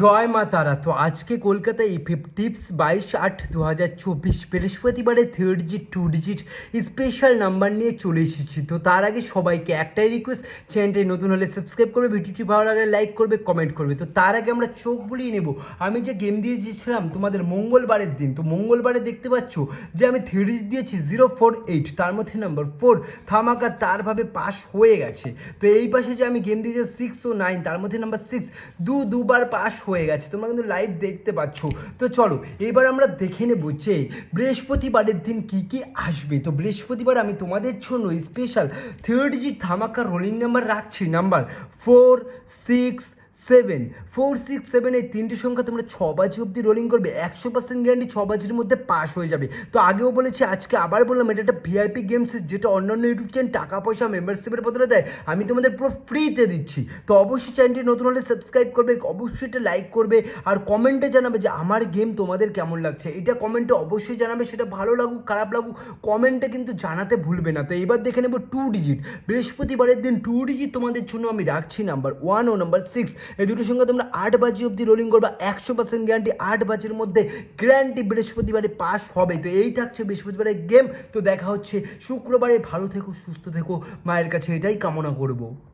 জয় মা তারা। তো আজকে কলকাতায় টিপস 22/8/2024 বৃহস্পতিবারে 3 ডিজিট 2 ডিজিট স্পেশাল নাম্বার নিয়ে চলে এসেছি। তো তার আগে সবাইকে একটাই রিকোয়েস্ট, চ্যানেলটি নতুন হলে সাবস্ক্রাইব করবে, ভিডিওটি ভালো লাগলে লাইক করবে, কমেন্ট করবে। তো তার আগে আমরা চোখ বুলিয়ে নেব। আমি যে গেম দিয়ে দিয়েছিলাম তোমাদের মঙ্গলবারের দিন, তো মঙ্গলবারে দেখতে পাচ্ছ যে আমি 3 ডিজিট দিয়েছি 048, তার মধ্যে নাম্বার 4 থামাকা তারভাবে পাস হয়ে গেছে। তো এই পাশে যে আমি গেম দিয়েছি 6 ও 9, তার মধ্যে নাম্বার 6 দুবার পাস হয়ে গেছে, তোমরা কিন্তু লাইভ দেখতে পাচ্ছ। তো চলো এবার আমরা দেখে নেব যে বৃহস্পতিবারের দিন কি কি আসবে। তো বৃহস্পতিবার আমি তোমাদের জন্য স্পেশাল 3 ডিজিট ধামাকা রোলিং নাম্বার রাখছি, নাম্বার 4, 6, 7। 4, 6, 7 এই তিনটি সংখ্যা তোমরা 6 বাজি অবধি রোলিং করবে, 100% গ্যারান্টি 6 বাজির মধ্যে পাস হয়ে যাবে। তো আগেও বলেছি, আজকে আবার বললাম, এটা একটা ভিআইপি গেমস, যেটা অন্যান্য ইউটিউব চ্যানেল টাকা পয়সা মেম্বারশিপের বদলে দেয়, আমি তোমাদের পুরো ফ্রিতে দিচ্ছি। তো অবশ্যই চ্যানেলটি নতুন হলে সাবস্ক্রাইব করবে, অবশ্যই এটা লাইক করবে, আর কমেন্টে জানাবে যে আমার গেম তোমাদের কেমন লাগছে। এটা কমেন্টে অবশ্যই জানাবে, সেটা ভালো লাগুক খারাপ লাগুক কমেন্টে কিন্তু জানাতে ভুলবে না। তো এবার দেখে নেব 2 ডিজিট। বৃহস্পতিবারের দিন 2 ডিজিট তোমাদের জন্য আমি রাখছি, নাম্বার 1 ও নাম্বার 6। এই দুটোর সঙ্গে তোমরা 8 বাজি অবধি রোলিং করবা, 100% গ্যারান্টি 8 বাজির মধ্যে গ্যারান্টি বৃহস্পতিবারে পাস হবে। তো এই থাকছে বৃহস্পতিবারের গেম। তো দেখা হচ্ছে শুক্রবারে। ভালো থেকো, সুস্থ থেকো, মায়ের কাছে এটাই কামনা করবো।